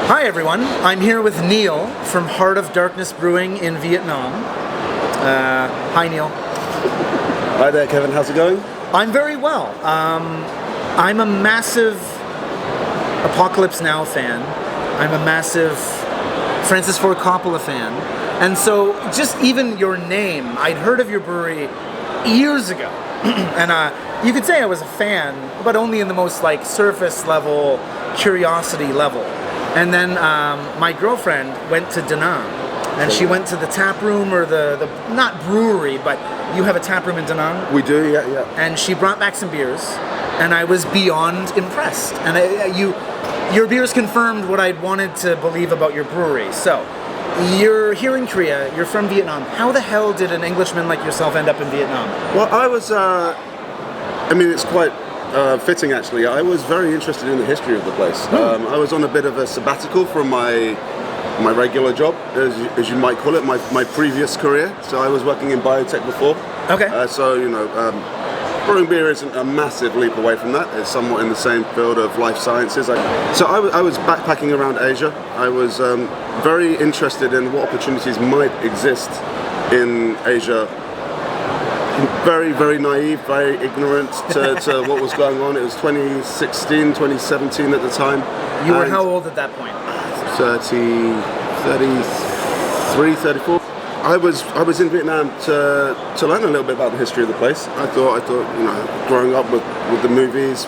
Hi everyone, I'm here with Neil from Heart of Darkness Brewing in Vietnam. Hi Neil. Hi there Kevin, how's it going? I'm very well. I'm a massive Apocalypse Now fan. I'm a massive Francis Ford Coppola fan. And so just even your name, I'd heard of your brewery years ago. And you could say I was a fan, but only in the most like surface level, curiosity level. And then my girlfriend went to Da Nang, and she went to the tap room, or the not brewery, but you have a tap room in Da Nang? We do, yeah. And she brought back some beers, and I was beyond impressed. And your beers confirmed what I'd wanted to believe about your brewery. So, you're here in Korea, you're from Vietnam. How the hell did an Englishman like yourself end up in Vietnam? Well, I was, it's quite fitting actually. I was very interested in the history of the place. I was on a bit of a sabbatical from my regular job, as you might call it, my previous career. So I was working in biotech before. Okay. Brewing beer isn't a massive leap away from that. It's somewhat in the same field of life sciences. So I was backpacking around Asia. I was very interested in what opportunities might exist in Asia. Very, very naive, very ignorant to what was going on. It was 2016, 2017 at the time. You were how old at that point? 33, 34. I was in Vietnam to learn a little bit about the history of the place. I thought, growing up with the movies,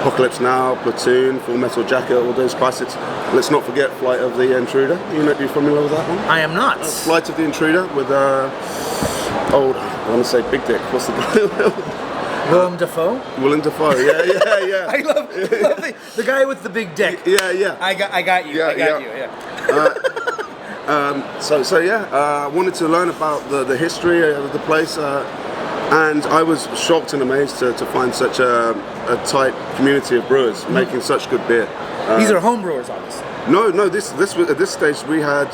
Apocalypse Now, Platoon, Full Metal Jacket, all those classics. Let's not forget Flight of the Intruder. You might be familiar with that one? I am not. Flight of the Intruder with I want to say Big Dick. What's the guy? Willem Dafoe? Willem Dafoe, yeah. I love the guy with the big dick. Yeah. I got you. I wanted to learn about the history of the place, and I was shocked and amazed to find such a tight community of brewers making such good beer. These are home brewers, obviously. No. This was, at this stage we had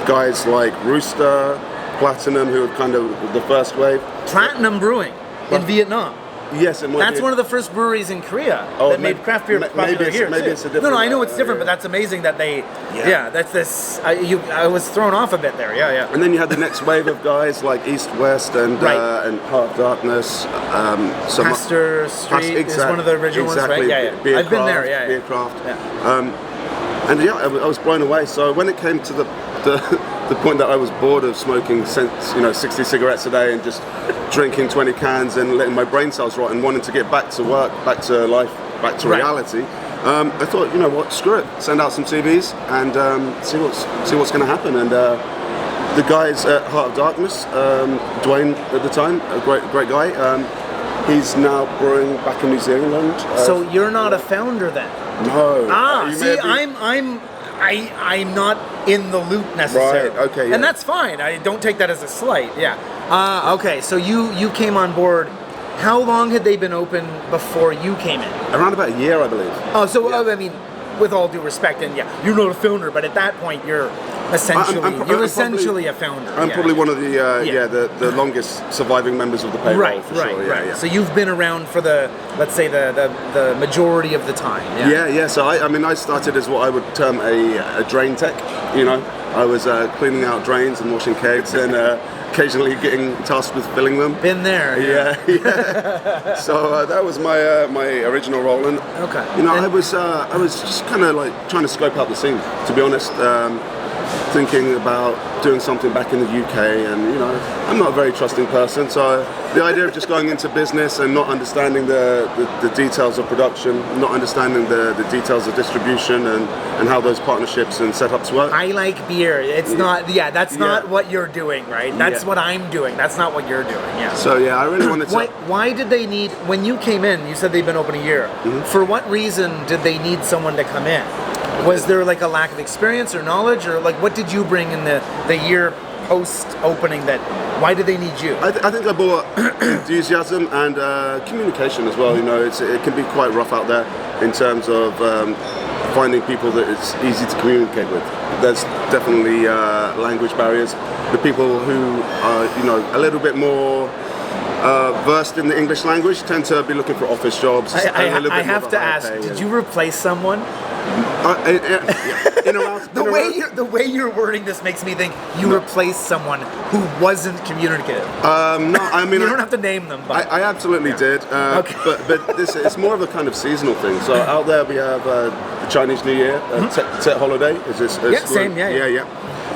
guys like Rooster, Platinum, who were kind of the first wave. Platinum Brewing in Vietnam. Yes, that's one of the first breweries in Korea that made craft beer popular here. Maybe it's a different. No, I know it's different, but that's amazing that they. Yeah, that's this. I was thrown off a bit there. Yeah. And then you had the next wave of guys like East West and Heart of Darkness. Pastor Street is one of the original ones, right? Yeah. I've been there. Yeah. Beercraft. Yeah. I was blown away. So when it came to the point that I was bored of smoking 60 cigarettes a day and just drinking 20 cans and letting my brain cells rot and wanting to get back to work, back to life, back to reality, I thought, you know what, screw it, send out some CVs and see what's going to happen. And the guys at Heart of Darkness, Dwayne at the time, a great guy, he's now brewing back in New Zealand. So you're not a founder then? No. See, I'm not in the loop necessarily. Right, okay, yeah. And that's fine. I don't take that as a slight, yeah. Okay, so you came on board. How long had they been open before you came in? Around about a year, I believe. Oh, so I mean, with all due respect, and you're not a founder, but at that point you're essentially a founder. I'm probably one of the longest surviving members of the payroll. Right. Yeah. So you've been around for let's say the majority of the time. Yeah. So I started as what I would term a drain tech. I was cleaning out drains and washing kegs and occasionally getting tasked with filling them. Been there. Yeah. So that was my original role, and I was just kind of like trying to scope out the scene, to be honest. Thinking about doing something back in the UK, and I'm not a very trusting person, so the idea of just going into business and not understanding the details of production, not understanding the details of distribution and how those partnerships and setups work. I like beer. It's not not what you're doing, right? That's what I'm doing. That's not what you're doing. Yeah. So I really wanted to. Why did they need, when you came in, you said they've been open a year. Mm-hmm. For what reason did they need someone to come in? Was there like a lack of experience or knowledge, or like what did you bring in the year post opening why did they need you? I think I brought enthusiasm and communication as well. It can be quite rough out there in terms of finding people that it's easy to communicate with. There's definitely language barriers. The people who are a little bit more versed in the English language tend to be looking for office jobs. I have to ask, did you replace someone? In around, The way you're wording this makes me think you replaced someone who wasn't communicative. No, I mean, you don't have to name them, but I absolutely did. Okay. But this it's more of a kind of seasonal thing. So out there we have the Chinese New Year, Tet holiday. Yeah.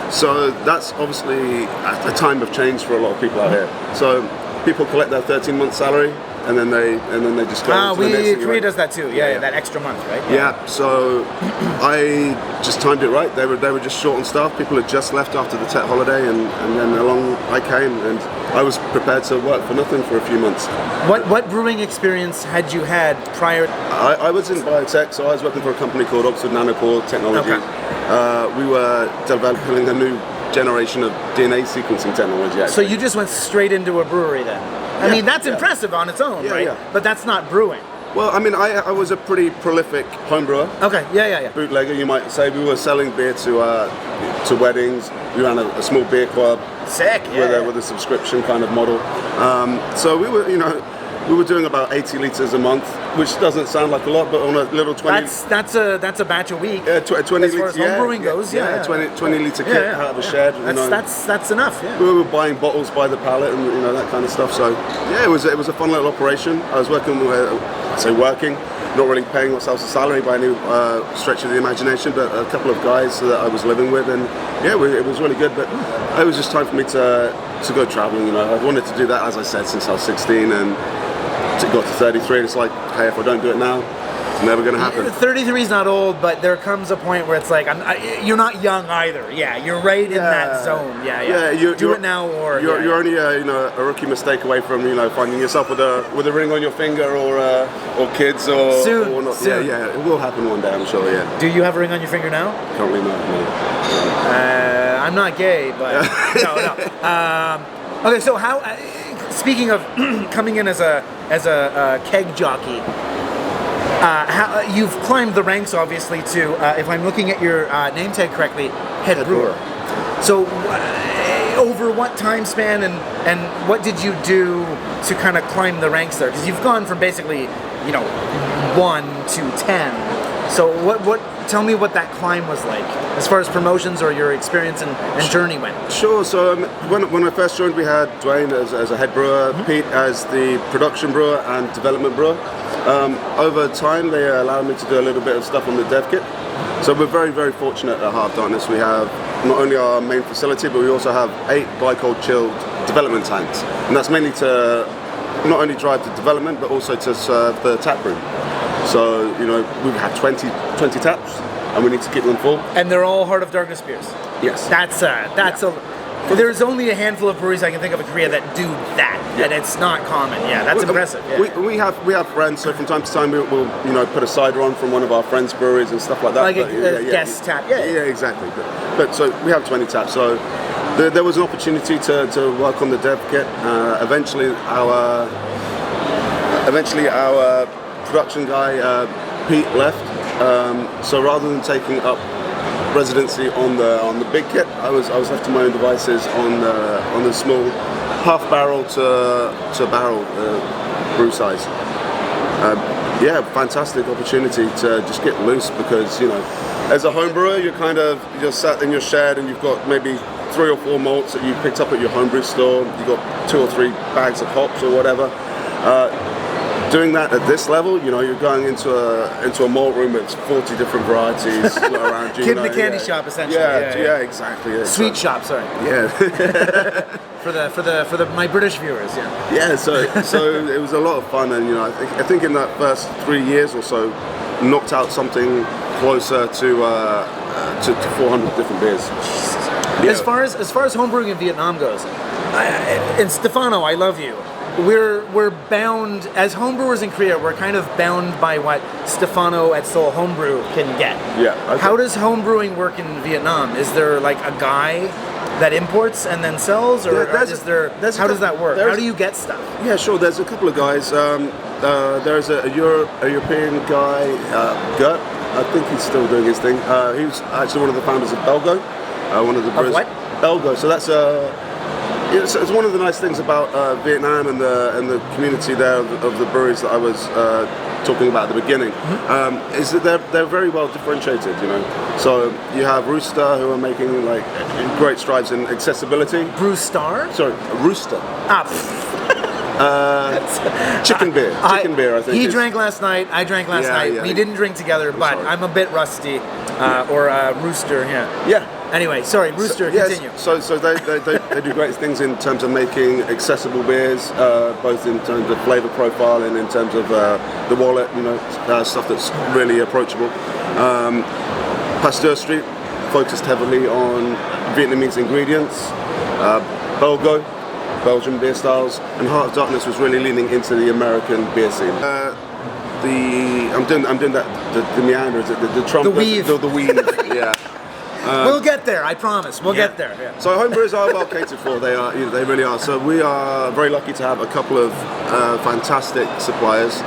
So that's obviously a time of change for a lot of people out here. So people collect their 13-month salary. And then they just go. Korea does that too. Yeah, that extra month, right? Yeah. So I just timed it right. They were just short on staff. People had just left after the Tet holiday, and then along I came, and I was prepared to work for nothing for a few months. What brewing experience had you had prior? I was in biotech, so I was working for a company called Oxford Nanopore Technology. Okay. We were developing a new generation of DNA sequencing technology. Actually. So you just went straight into a brewery then? I mean, that's impressive on its own, right? Yeah. But that's not brewing. Well, I mean, I was a pretty prolific home brewer. Okay, yeah. Bootlegger, you might say. We were selling beer to weddings. We ran a small beer club. Sick, with a subscription kind of model. So we were doing about 80 liters a month, which doesn't sound like a lot, but on a little 20. That's a batch a week. 20 as far as home brewing goes. 20 liter kit out of a shed. That's enough. Yeah. We were buying bottles by the pallet and that kind of stuff. So yeah, it was a fun little operation. I was working, not really paying ourselves a salary by any stretch of the imagination, but a couple of guys that I was living with, and yeah, it was really good. But it was just time for me to go traveling. I wanted to do that, as I said, since I was 16, and got to 33, and it's like, hey, if I don't do it now, it's never going to happen. 33 is not old, but there comes a point where it's like, you're not young either. Yeah, you're right in that zone. Yeah. Do it now, or you're only a rookie mistake away from finding yourself with a ring on your finger, or kids, or soon. Or not. Soon. Yeah, it will happen one day, I'm sure. Yeah. Do you have a ring on your finger now? Currently, no. I'm not gay, but no. Okay, so how? Speaking of coming in as a keg jockey, how you've climbed the ranks, obviously, to if I'm looking at your name tag correctly, head brewer. So over what time span and what did you do to kind of climb the ranks there? Because you've gone from basically 1 to 10. So what? Tell me what that climb was like, as far as promotions or your experience and journey went. Sure. So when I first joined, we had Dwayne as a head brewer, Pete as the production brewer and development brewer. Over time, they allowed me to do a little bit of stuff on the dev kit. So we're very, very fortunate at Heart of Darkness. We have not only our main facility, but we also have 8 glycol chilled development tanks, and that's mainly to not only drive the development, but also to serve the tap room. So, we've had 20 taps, and we need to keep them full. And they're all Heart of Darkness beers? Yes. There's only a handful of breweries I can think of in Korea that do that, and it's not common. Yeah, that's impressive. Yeah. We have friends, so from time to time we'll put a cider on from one of our friends' breweries and stuff like that. Like a guest tap. Yeah, exactly. But so we have 20 taps, so there was an opportunity to work on the dev kit. Eventually our production guy Pete left, so rather than taking up residency on the big kit, I was left to my own devices on the small half barrel to barrel brew size. Fantastic opportunity to just get loose, because as a home brewer you're sat in your shed and you've got maybe 3 or 4 malts that you picked up at your homebrew store. You've got 2 or 3 bags of hops or whatever. Doing that at this level, you're going into a malt room with 40 different varieties around you. Kid in the candy shop, essentially. Yeah, exactly. Yeah. Sweet shop, sorry. Yeah. for the my British viewers, yeah. Yeah, so it was a lot of fun, and I think in that first 3 years or so, knocked out something closer to 400 different beers. Yeah. As far as homebrewing in Vietnam goes, and Stefano, I love you. We're bound as homebrewers in Korea. We're kind of bound by what Stefano at Seoul Homebrew can get. Yeah. Okay. How does homebrewing work in Vietnam? Is there like a guy that imports and then sells, or how does that work? How do you get stuff? Yeah, sure. There's a couple of guys. There's a European guy, Gert. I think he's still doing his thing. He was actually one of the founders of Belgo. One of the brewers. Of what? Belgo. So that's it's one of the nice things about Vietnam and the community there of the breweries that I was talking about at the beginning, is that they're very well differentiated. You know, so you have Rooster, who are making like great strides in accessibility. Brew Star? Sorry, Rooster. Chicken beer, I think. He drank last night. I drank last night. We didn't drink together, but I'm a bit rusty. Or Rooster, Yeah. Anyway, sorry, Rooster, continue. So they do great things in terms of making accessible beers, both in terms of flavour profile and in terms of the wallet, you know, stuff that's really approachable. Pasteur Street focused heavily on Vietnamese ingredients. Belgo, Belgian beer styles, and Heart of Darkness was really leaning into the American beer scene. I'm doing that the meander, the trump, the weave, the weave, yeah. We'll get there, I promise. We'll get there. Yeah. So homebrewers are well catered for. They are, you know, they really are. So we are very lucky to have a couple of fantastic suppliers.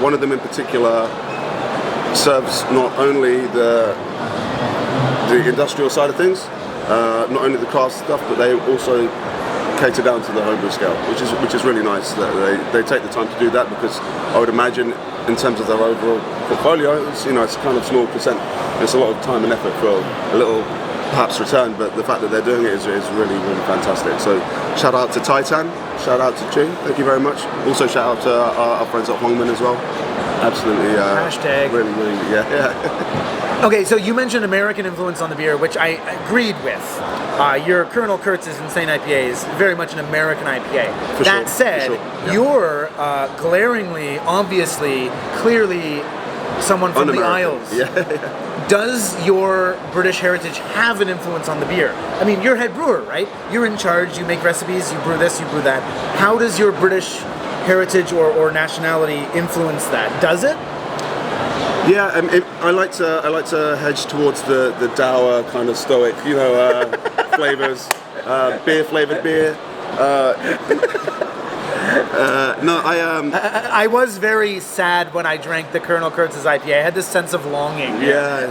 One of them in particular serves not only the industrial side of things, not only the craft stuff, but they also cater down to the homebrew scale, which is really nice that they take the time to do that, because I would imagine in terms of their overall portfolio, it's, you know, it's kind of small percent. It's a lot of time and effort for a little perhaps return, but the fact that they're doing it is really, really fantastic. So shout out to Titan, shout out to Ching, thank you very much. Also shout out to our friends at Hongman as well. Absolutely. Hashtag. Really, yeah. Okay, so you mentioned American influence on the beer, which I agreed with. Your Colonel Kurtz's Insane IPA is very much an American IPA. That said, you're glaringly, obviously, clearly someone from the Isles. Yeah. Does your British heritage have an influence on the beer? I mean, you're head brewer, right? You're in charge, you make recipes, you brew this, you brew that. How does your British heritage or nationality influence that? Does it? Yeah, I like to hedge towards the dour kind of stoic, you know, flavors, beer flavored beer. I was very sad when I drank the Colonel Kurtz's IPA. I had this sense of longing. Yeah.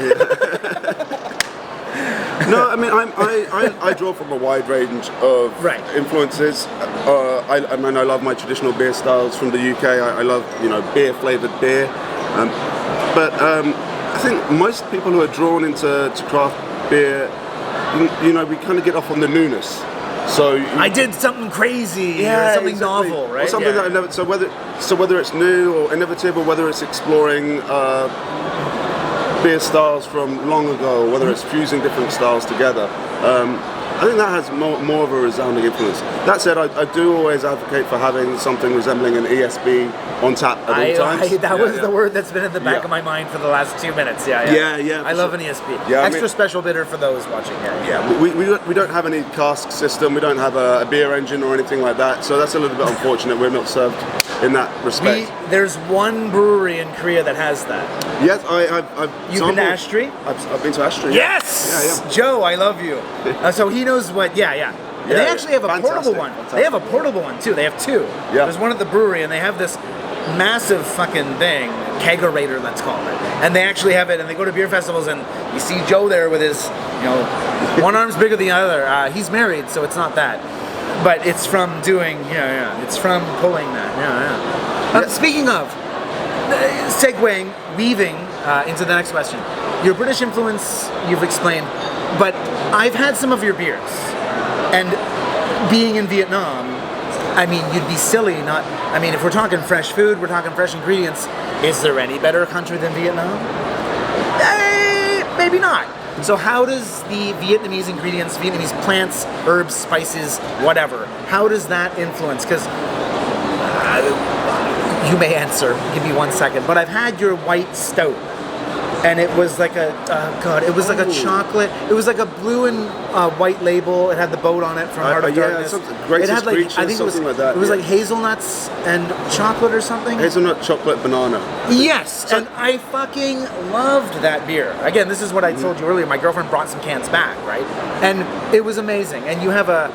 No, I mean I draw from a wide range of influences. I mean I love my traditional beer styles from the UK. I love, you know, beer flavored beer. But I think most people who are drawn into craft beer, you know, we kind of get off on the newness. So I did something crazy, or something novel, right? Or something that I never. So whether it's new or innovative, or whether it's exploring beer styles from long ago, or whether it's fusing different styles together. I think that has more of a resounding influence. That said, I do always advocate for having something resembling an ESB on tap at all times. That was the word that's been in the back of my mind for the last 2 minutes. Yeah. I love an ESB. Yeah, extra special bitter for those watching. We don't have any cask system. We don't have a beer engine or anything like that. So that's a little bit unfortunate. We're not served in that respect. There's one brewery in Korea that has that. Yes, You've been to Ashtree? I've been to Ashtree. Yes! Yeah. Joe, I love you. So he knows what, They actually have a portable one. Fantastic. They have a portable one too. They have two. Yeah. There's one at the brewery, and they have this massive fucking thing, kegerator, let's call it. And they actually have it, and they go to beer festivals, and you see Joe there with his, you know, one arm's bigger than the other. He's married, so it's not that. But it's from doing, it's from pulling that. Speaking of, segueing, weaving into the next question. Your British influence, you've explained, but I've had some of your beers, and being in Vietnam, I mean, you'd be silly not. I mean, if we're talking fresh food, we're talking fresh ingredients. Is there any better country than Vietnam? Maybe not. So how does the Vietnamese ingredients, Vietnamese plants, herbs, spices, whatever, how does that influence? Because you may answer, give me 1 second, but I've had your white stout, and it was like a chocolate. It was like a blue and white label. It had the boat on it from Heart of Darkness. It had like, I think something like that. It was like hazelnuts and chocolate or something. Hazelnut, chocolate, banana. Yes, and I fucking loved that beer. Again, this is what I told you earlier. My girlfriend brought some cans back, right? And it was amazing. And you have a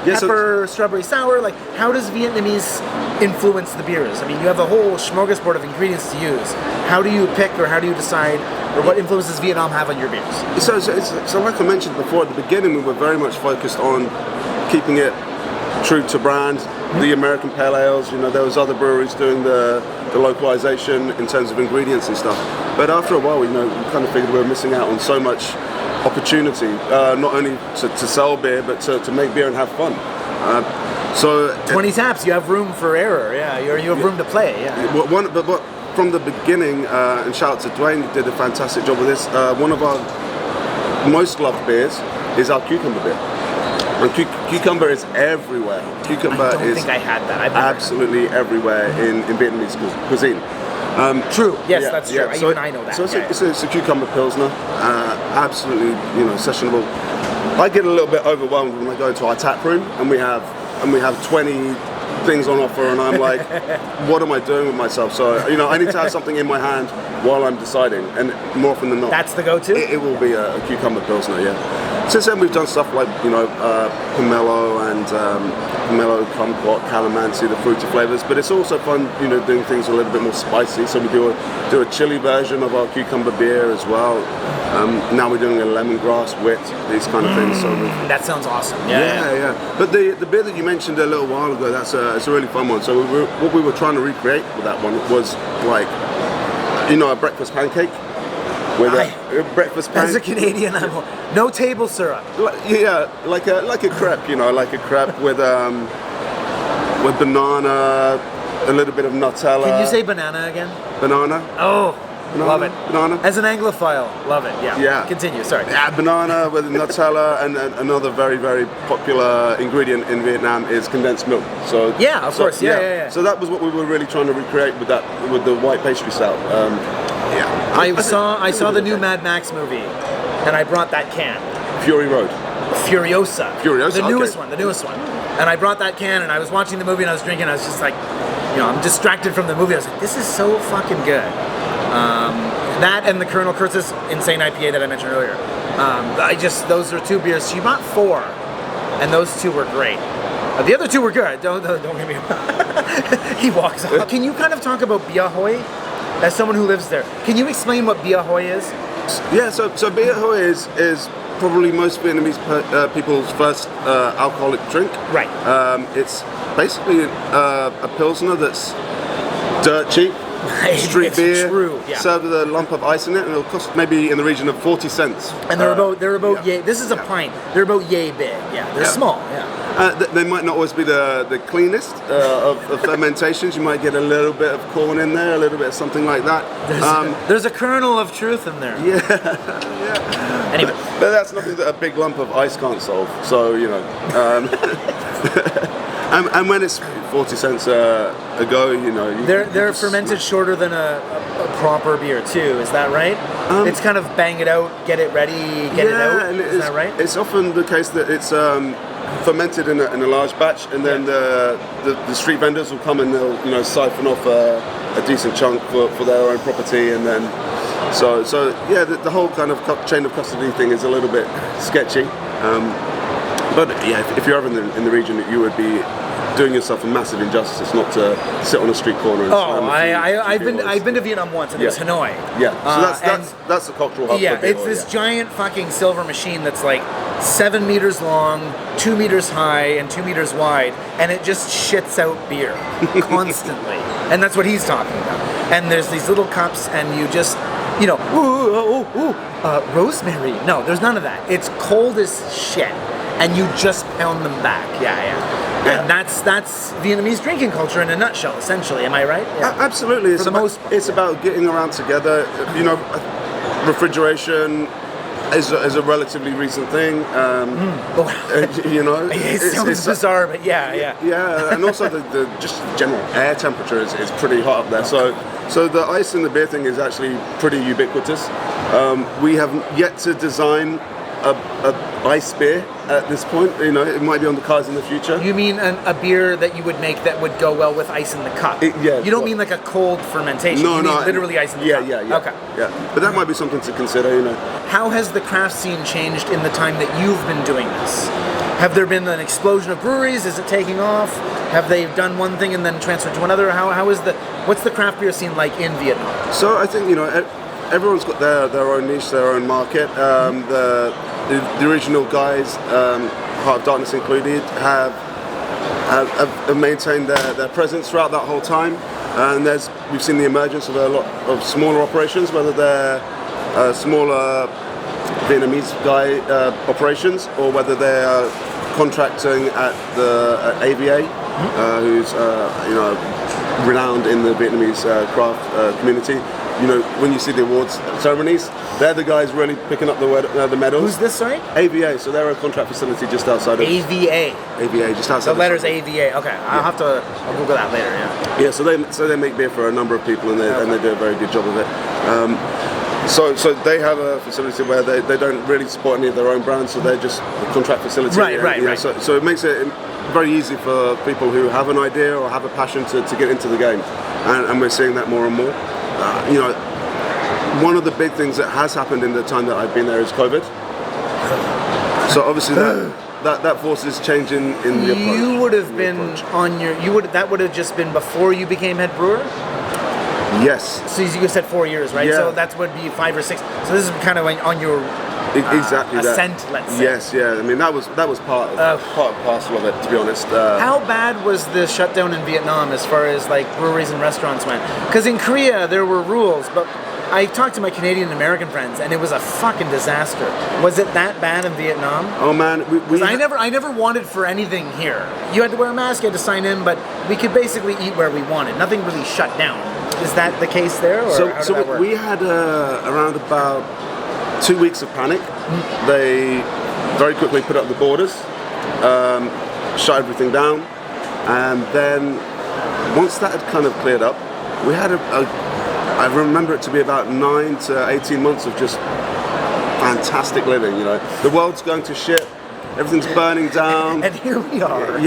pepper, strawberry sour. Like, how does Vietnamese influence the beers? I mean, you have a whole smorgasbord of ingredients to use. How do you pick, or how do you decide, or what influence does Vietnam have on your beers? So like I mentioned before, at the beginning we were very much focused on keeping it true to brand. The American pale ales, you know, there was other breweries doing the the localization in terms of ingredients and stuff. But after a while, we kind of figured we were missing out on so much opportunity, not only to sell beer, but to make beer and have fun. So 20 taps, you have room for error. Yeah, you have room to play. Yeah. But from the beginning, and shout out to Dwayne, who did a fantastic job with this. One of our most loved beers is our cucumber beer. And cucumber is everywhere. Cucumber I don't is think I had that. absolutely everywhere in Vietnamese cuisine. True. Yes, that's true. So Even I know that. So it's a cucumber pilsner, absolutely sessionable. I get a little bit overwhelmed when I go to our tap room and we have 20 things on offer, and I'm like, what am I doing with myself? So I need to have something in my hand while I'm deciding, and more often than not, that's the go-to. It will be a cucumber pilsner. Yeah. Since then, we've done stuff like pomelo and pomelo, kumquat, calamansi, the fruity flavors. But it's also fun, doing things a little bit more spicy. So we do a chili version of our cucumber beer as well. Now we're doing a lemongrass wit, these kind of things. So that sounds awesome. Yeah. But the beer that you mentioned a little while ago, it's a really fun one. So what we were trying to recreate with that one was like, a breakfast pancake. With a breakfast pancake. As a Canadian, no table syrup. Like a crepe, like a crepe with banana, a little bit of Nutella. Can you say banana again? Banana. Oh. Love it. Banana. As an Anglophile, love it. Yeah. Continue. Sorry. Yeah, banana with Nutella, and another very, very popular ingredient in Vietnam is condensed milk. So of course. Yeah. So that was what we were really trying to recreate with the white pastry stout. I saw the new Mad Max movie, and I brought that can. Fury Road. Furiosa. The newest okay. one. And I brought that can, and I was watching the movie, and I was drinking. I was just like, I'm distracted from the movie. I was like, this is so fucking good. That and the Colonel Kurtz's Insane IPA that I mentioned earlier. Those are two beers. She bought 4, and those 2 were great. The other 2 were good. Don't get me wrong. He walks off. Can you kind of talk about Bia Hoi? As someone who lives there, can you explain what Bia Hoi is? Yeah, so Bia Hoi is probably most Vietnamese people's first alcoholic drink. Right. It's basically a pilsner that's dirt cheap. Street beer, true, yeah. Served with a lump of ice in it, and it'll cost maybe in the region of 40 cents. And they're about yay. This is a pint. They're about yay big. Yeah, they're small. Yeah. They might not always be the cleanest of fermentations. You might get a little bit of corn in there, a little bit of something like that. There's a kernel of truth in there. Yeah. Anyway, but that's nothing that a big lump of ice can't solve. So and when it's 40 cents a go, they're fermented shorter than a proper beer too. Is that right? It's kind of bang it out, get it ready, get it out. Is that right? It's often the case that it's fermented in a large batch, and then the street vendors will come and they'll siphon off a decent chunk for their own property, and then so the whole kind of chain of custody thing is a little bit sketchy. But if you're ever in the region, you would be doing yourself a massive injustice not to sit on a street corner. And I've been to Vietnam once, and it was Hanoi. Yeah, so that's the cultural hub. Yeah, it's this giant fucking silver machine that's like 7 meters long, 2 meters high, and 2 meters wide, and it just shits out beer constantly. And that's what he's talking about. And there's these little cups, and you just, rosemary. No, there's none of that. It's cold as shit, and you just pound them back. Yeah. And that's Vietnamese drinking culture in a nutshell, essentially. Am I right? Yeah. Absolutely. It's about getting around together. Refrigeration is a relatively recent thing. It sounds bizarre, but yeah. Yeah, and also the just general air temperature is pretty hot up there. So the ice in the beer thing is actually pretty ubiquitous. We have yet to design a ice beer at this point. It might be on the cards in the future. You mean a beer that you would make that would go well with ice in the cup? You don't mean like a cold fermentation. You mean literally ice in the cup. Yeah. Okay. Yeah, but that might be something to consider. How has the craft scene changed in the time that you've been doing this? Have there been an explosion of breweries? Is it taking off? Have they done one thing and then transferred to another? What's the craft beer scene like in Vietnam? So I think everyone's got their own niche, their own market. The original guys, Heart of Darkness included, have maintained their presence throughout that whole time. And we've seen the emergence of a lot of smaller operations, whether they're smaller Vietnamese guy operations, or whether they're contracting at the AVA, who's renowned in the Vietnamese craft community. You know, when you see the awards ceremonies, they're the guys really picking up the medals. Who's this, sorry? AVA, so they're a contract facility just outside of... AVA? AVA, just outside The letters AVA, okay. I'll Google that later, yeah. Yeah, so they make beer for a number of people, and they do a very good job of it. So they have a facility where they don't really support any of their own brands, so they're just a contract facility. Right. So it makes it very easy for people who have an idea or have a passion to get into the game, and we're seeing that more and more. One of the big things that has happened in the time that I've been there is COVID. So obviously that forces change in the approach. You would have been that would have just been before you became head brewer? Yes. So you said 4 years, right? Yeah. So that would be 5 or 6. So this is kind of on your exactly ascent, that. let's say. Yes, yeah. I mean that was part and parcel of it, to be honest. How bad was the shutdown in Vietnam as far as like breweries and restaurants went? Because in Korea there were rules, but I talked to my Canadian and American friends, and it was a fucking disaster. Was it that bad in Vietnam? Oh man, I never wanted for anything here. You had to wear a mask, you had to sign in, but we could basically eat where we wanted. Nothing really shut down. Is that the case there, or how did that work? We had around about 2 weeks of panic. They very quickly put up the borders, shut everything down, and then once that had kind of cleared up, we had I remember it to be about 9 to 18 months of just fantastic living. You know, the world's going to shit, everything's burning down, and here we are.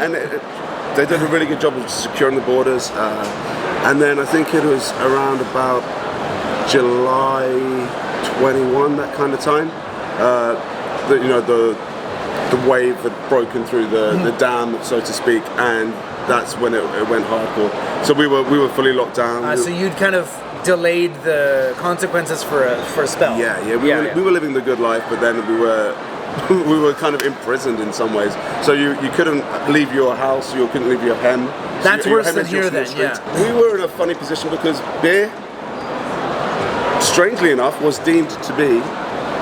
And they did a really good job of securing the borders, and then I think it was around about July 21, that kind of time. The wave had broken through the dam, so to speak, and that's when it went hardcore. So we were fully locked down. So you'd kind of delayed the consequences for a spell. We were living the good life, but then we were kind of imprisoned in some ways. So you couldn't leave your house, you couldn't leave your hem. That's worse than here then, yeah. We were in a funny position because beer, strangely enough, was deemed to be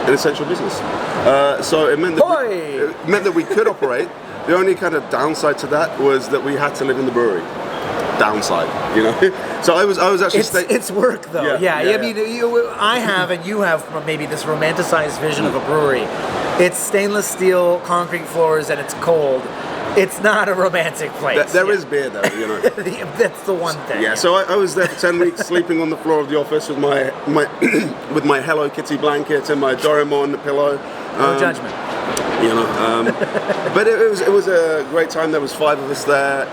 an essential business. So it meant that we could operate. The only kind of downside to that was that we had to live in the brewery. Downside, you know. So I was actually. It's work though. I mean, I have and you have maybe this romanticized vision of a brewery. It's stainless steel, concrete floors, and it's cold. It's not a romantic place. There is beer though, you know. That's the one thing. Yeah. So I was there for 10 weeks, sleeping on the floor of the office with my with my Hello Kitty blanket and my Doraemon pillow. No judgment. You know, but it was a great time. There was 5 of us there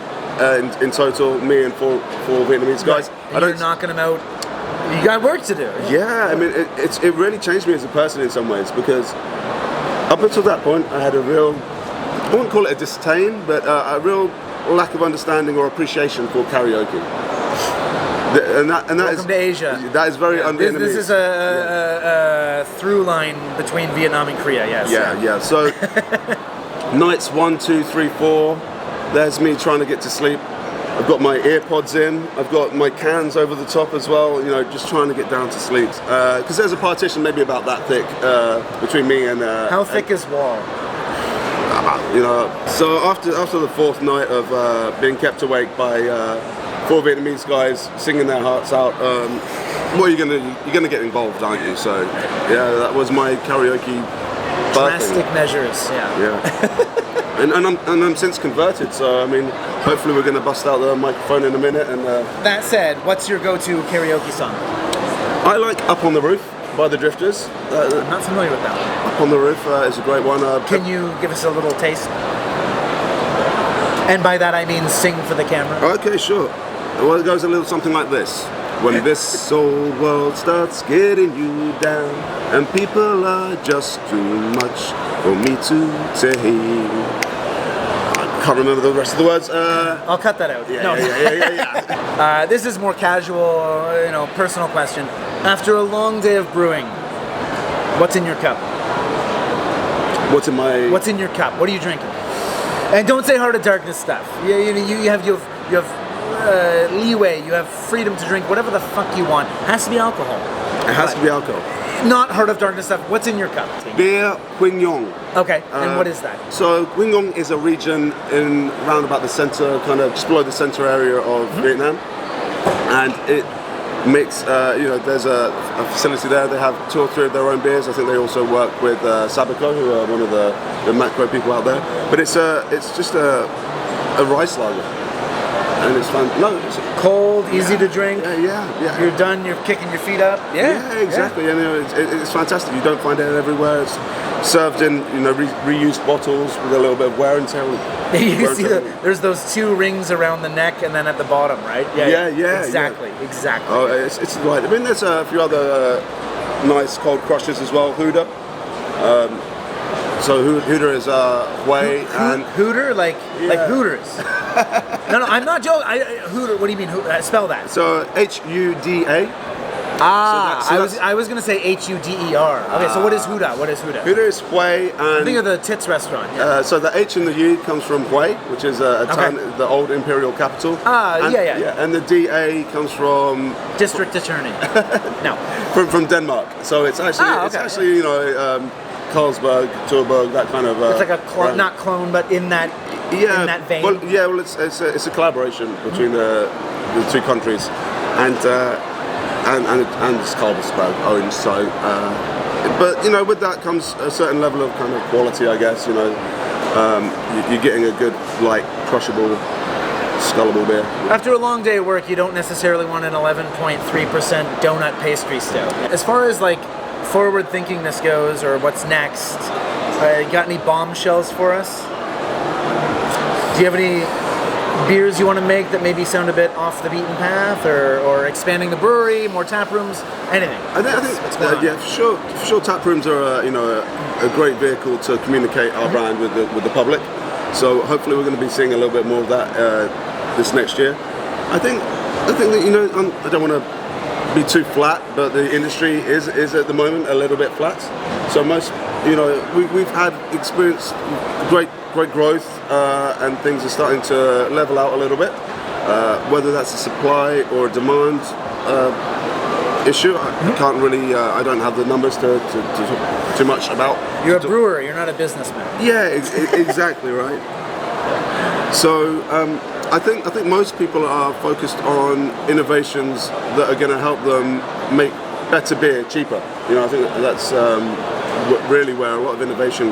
in total, me and four Vietnamese guys. And you're knocking them out. You got work to do. Yeah, I mean, it really changed me as a person in some ways, because up until that point, I had a real, I wouldn't call it a disdain, but a real lack of understanding or appreciation for karaoke. Welcome to Asia. That is very This is a through line between Vietnam and Korea, yes. Yeah. So nights 1, 2, 3, 4. There's me trying to get to sleep. I've got my earpods in. I've got my cans over the top as well. You know, just trying to get down to sleep. Because there's a partition maybe about that thick between me and. How thick is wall? You know. So after the 4th night of being kept awake by 4 Vietnamese guys singing their hearts out, well, you're gonna get involved, aren't you? So yeah, that was my karaoke. Drastic measures. Yeah. And I'm since converted, so I mean, hopefully we're going to bust out the microphone in a minute. And that said, what's your go-to karaoke song? I like "Up on the Roof" by the Drifters. I'm not familiar with that one. "Up on the Roof" is a great one. Can you give us a little taste? And by that I mean sing for the camera. Okay, sure. Well, it goes a little something like this. When this old world starts getting you down, and people are just too much for me to take. I can't remember the rest of the words. I'll cut that out. Yeah. This is more casual, personal question. After a long day of brewing, what's in your cup? What's in your cup? What are you drinking? And don't say Heart of Darkness stuff. You have leeway, you have freedom to drink whatever the fuck you want. Has to be alcohol. It has to be alcohol. Not Heart of Darkness stuff. What's in your cup? Beer Quingyong. Okay, and what is that? So Quingyong is a region in round about the center, kind of just below the center area of Vietnam, and it makes there's a facility there. They have 2 or 3 of their own beers. I think they also work with Sabaco, who are one of the macro people out there. But it's just a rice lager, and it's fun. No, it's Cold, easy to drink. Yeah. You're done. You're kicking your feet up. Yeah, exactly. And it's fantastic. You don't find it everywhere. It's served in reused bottles with a little bit of wear and tear. You see there's those 2 rings around the neck and then at the bottom, right? Yeah. Exactly. Oh, it's right. I mean, there's a few other nice cold crushes as well. Hooter. So Hooter is Hui and Hooter, like Hooters. No, I'm not joking. Hooter. What do you mean? Spell that. So HUDA. I was gonna say HUDER. Okay, so what is Huda? What is Huda? Hooter is Hui and. Think of the tits restaurant. Yeah. So the H and the U comes from Hui, which is a town, the old imperial capital. Yeah. And the DA comes from District Attorney. No. From Denmark. So it's actually Carlsberg, Tuborg, that kind of. It's like a clone, not clone, but in that vein. Well, it's a collaboration between the 2 countries, and it's Carlsberg owned. So, but with that comes a certain level of kind of quality, I guess. You're getting a good, light, crushable, scullable beer. After a long day of work, you don't necessarily want an 11.3% donut pastry stout. As far as forward thinkingness goes, or what's next, got any bombshells for us? Do you have any beers you want to make that maybe sound a bit off the beaten path, or expanding the brewery, more tap rooms, anything? I think for sure tap rooms are a great vehicle to communicate our brand with the public. So hopefully we're going to be seeing a little bit more of that this next year. I think that I don't want to be too flat, but the industry is at the moment a little bit flat. So most, we've had experienced great growth, and things are starting to level out a little bit. Whether that's a supply or a demand issue, I can't really. I don't have the numbers to talk too much about. You're a brewer. You're not a businessman. Yeah, exactly right. So. I think most people are focused on innovations that are going to help them make better beer cheaper. I think that's really where a lot of innovation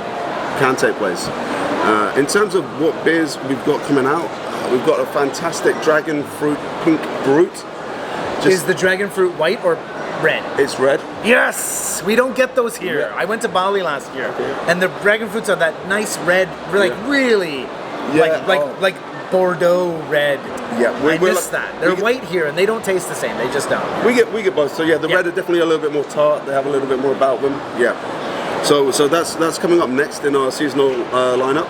can take place. In terms of what beers we've got coming out, we've got a fantastic dragon fruit pink brut. Is the dragon fruit white or red? It's red. Yes, we don't get those here. Yeah. I went to Bali last year, and the dragon fruits are that nice red, really, like Bordeaux red. Yeah, I miss that. They're white here, and they don't taste the same. They just don't. We get both. So the red are definitely a little bit more tart. They have a little bit more about them. Yeah. So that's coming up next in our seasonal lineup.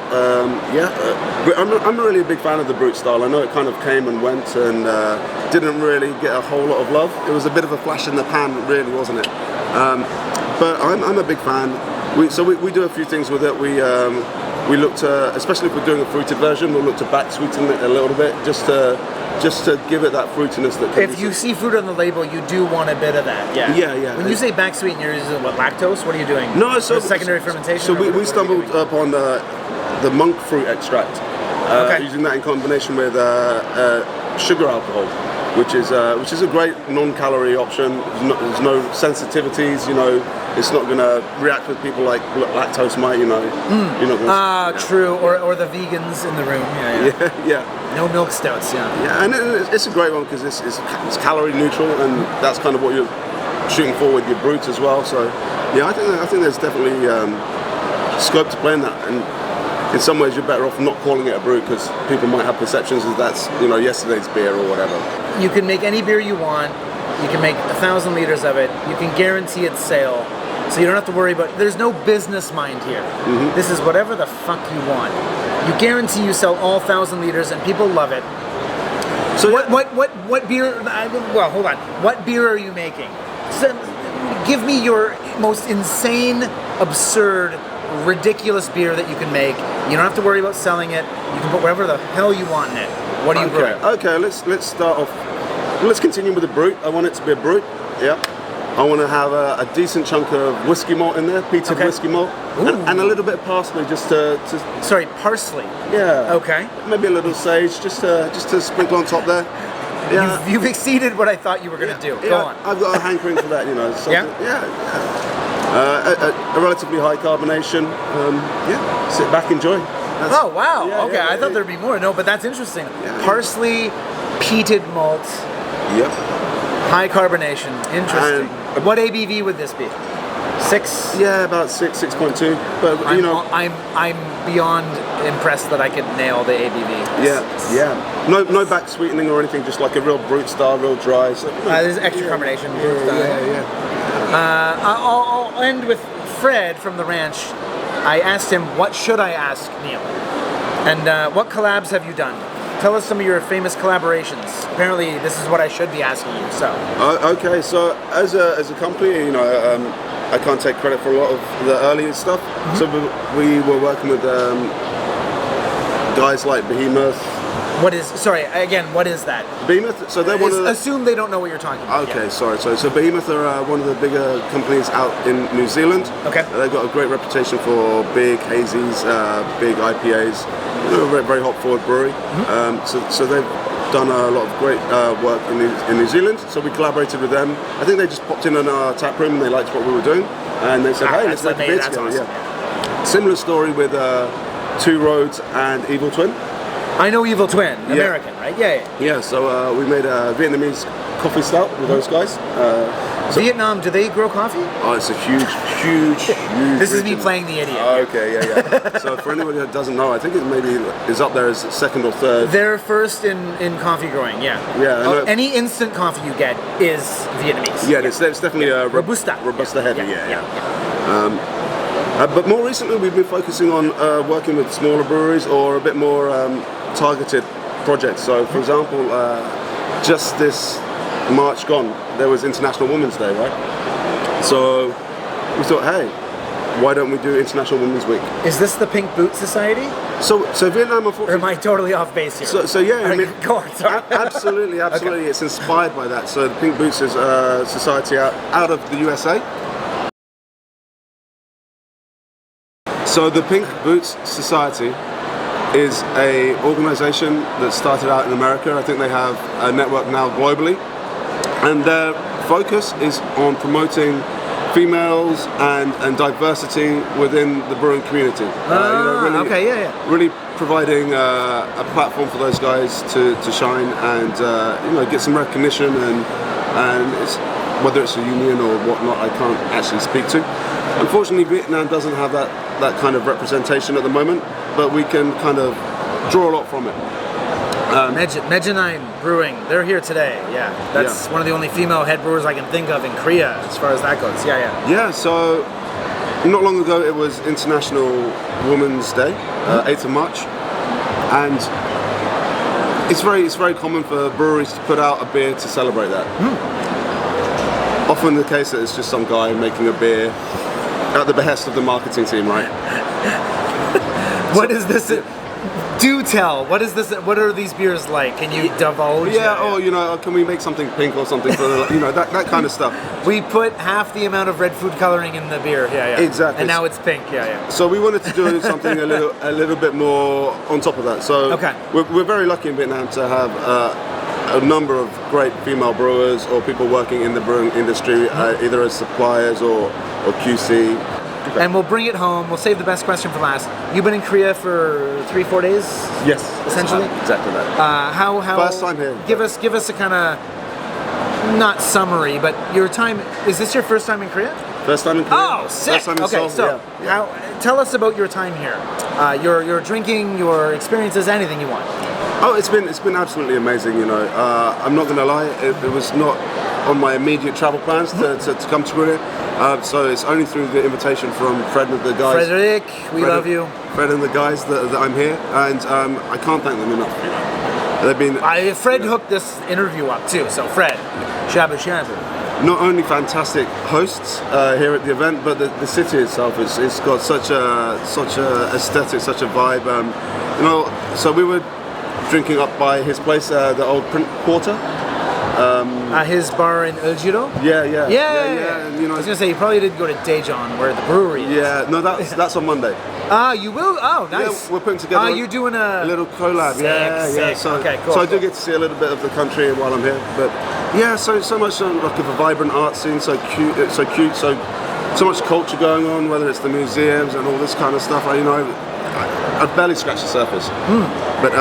I'm really a big fan of the brut style. I know it kind of came and went and didn't really get a whole lot of love. It was a bit of a flash in the pan, really, wasn't it? But I'm a big fan. We do a few things with it. We look to, especially if we're doing a fruited version, we'll look to back sweeten it a little bit, just to give it that fruitiness that. If you see fruit on the label, you do want a bit of that. Yeah. When you say back sweeten, you're using lactose? What are you doing? No, so secondary fermentation. So we stumbled upon the monk fruit extract, using that in combination with sugar alcohol, which is a great non-calorie option. There's no sensitivities. It's not going to react with people like lactose might. You're not going to. True. Or the vegans in the room. Yeah. No milk stouts. Yeah, and it's a great one because it's calorie neutral, and that's kind of what you're shooting for with your brut as well. So I think there's definitely scope to play in that, and in some ways you're better off not calling it a brut because people might have perceptions that that's yesterday's beer or whatever. You can make any beer you want. You can make 1,000 liters of it. You can guarantee its sale. So you don't have to worry about, there's no business mind here. Mm-hmm. This is whatever the fuck you want. You guarantee you sell all 1,000 liters and people love it. So what beer, well, hold on. What beer are you making? So, give me your most insane, absurd, ridiculous beer that you can make. You don't have to worry about selling it. You can put whatever the hell you want in it. What are you brewing? Okay, let's start off. Let's continue with the brut. I want it to be a brut. Yeah. I want to have a decent chunk of whiskey malt in there, peated whiskey malt, and a little bit of parsley just to. Sorry, parsley. Yeah. Okay. Maybe a little sage just to sprinkle on top there. Yeah. You've exceeded what I thought you were going to do. Go on. I've got a hankering for that, Yeah. A relatively high carbonation. Sit back, enjoy. Oh wow! Okay, I thought there'd be more. No, but that's interesting. Yeah. Parsley, peated malt. Yep. High carbonation. Interesting. What ABV would this be? 6? Yeah, about 6.2. But I'm beyond impressed that I could nail the ABV. Yeah. No back sweetening or anything. Just like a real brut style, real dry. So, there's extra carbonation. I'll end with Fred from the ranch. I asked him, what should I ask Neil? And what collabs have you done? Tell us some of your famous collaborations. Apparently, this is what I should be asking you. So. Okay, so as a company, I can't take credit for a lot of the earlier stuff. Mm-hmm. So we were working with guys like Behemoth. What is that? Behemoth, so they're one of the... Assume they don't know what you're talking about. Okay, sorry. So Behemoth are one of the bigger companies out in New Zealand. Okay. They've got a great reputation for big hazies, big IPAs. Very, very hop forward brewery. Mm-hmm. So they've done a lot of great work in New Zealand. So we collaborated with them. I think they just popped in our tap room and they liked what we were doing. And they said, hey, let's make a beer together. Awesome. Yeah. Similar story with Two Roads and Evil Twin. I know Evil Twin, American, right? Yeah, so we made a Vietnamese coffee stout with those guys. Vietnam, do they grow coffee? Oh, it's a huge This is region. me playing the idiot. Okay, yeah. So for anybody that doesn't know, I think it maybe is up there as second or third. They're first in coffee growing, yeah. Yeah. Any instant coffee you get is Vietnamese. Yeah, it's definitely a Robusta. Robusta heavy, but more recently we've been focusing on working with smaller breweries or a bit more targeted projects. So for example, just this March gone, there was International Women's Day, right? So we thought, hey, why don't we do International Women's Week? Is this the Pink Boot Society? So Vietnam, unfortunately... Or am I totally off base here? So yeah, I mean, go on, sorry. Absolutely. Okay. It's inspired by that. So the Pink Boots is a society out of the USA. So the Pink Boots Society is a organization that started out in America. I think they have a network now globally. And their focus is on promoting females and diversity within the brewing community. Really providing a platform for those guys to shine and get some recognition and it's, whether it's a union or whatnot, I can't actually speak to. Unfortunately, Vietnam doesn't have that kind of representation at the moment, but we can kind of draw a lot from it. Medjanine Brewing, they're here today, That's one of the only female head brewers I can think of in Korea, as far as that goes, Yeah, so not long ago it was International Women's Day, 8th of March, and it's very common for breweries to put out a beer to celebrate that. Often the case that it's just some guy making a beer at the behest of the marketing team, right? What is this? Do tell. What is this? What are these beers like? Can you divulge? Yeah, can we make something pink or something for that kind of stuff. We put half the amount of red food coloring in the beer. Exactly. And now it's pink. So we wanted to do something a little bit more on top of that. So we're very lucky in Vietnam to have a number of great female brewers or people working in the brewing industry, either as suppliers or QC. And we'll bring it home. We'll save the best question for last. You've been in Korea for 3-4 days? Yes. Essentially? Exactly that. How First time here. Give us a kind of, not summary, but your time, is this your first time in Korea? First time in Korea. Oh, sick! First time in Seoul. So tell us about your time here. Your drinking, your experiences, anything you want. Oh, it's been absolutely amazing, I'm not going to lie, it was not on my immediate travel plans to come to Korea. So it's only through the invitation from Fred and the guys. Frederick, we love you. Fred and the guys that I'm here, and I can't thank them enough. They've been. Fred hooked this interview up too. So Fred, shabu shabu. Not only fantastic hosts here at the event, but the city itself it's got such a aesthetic, such a vibe. So we were drinking up by his place, the old Print Quarter. His bar in Ojiro? Yeah. And, you know, I was gonna say you probably didn't go to Daejeon where the brewery is. yeah, no, that's on Monday. Ah, you will? Oh, nice. Yeah, we're putting together. You're doing a little collab. Sick. So, okay, cool. So I do get to see a little bit of the country while I'm here. But yeah, so much like of a vibrant art scene, so cute, so much culture going on. Whether it's the museums and all this kind of stuff, I've barely scratched the surface. But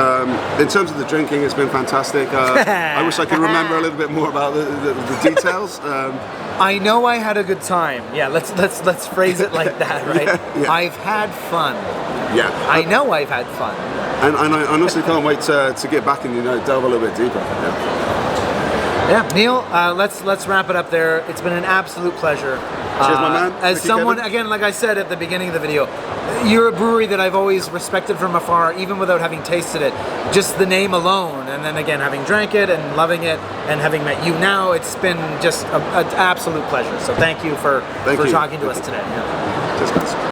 in terms of the drinking, it's been fantastic. I wish I could remember a little bit more about the details. I know I had a good time. Yeah, let's phrase it like that, right? Yeah. I've had fun. Yeah. I know I've had fun. And I honestly can't wait to get back and delve a little bit deeper. Yeah, Neil, let's wrap it up there. It's been an absolute pleasure. Cheers, my man. As Thank you, someone, Kevin. again, like I said at the beginning of the video, you're a brewery that I've always respected from afar, even without having tasted it. Just the name alone, and then again, having drank it and loving it, and having met you now, it's been just an absolute pleasure. So thank you for talking to us today. Yeah. Cheers, guys.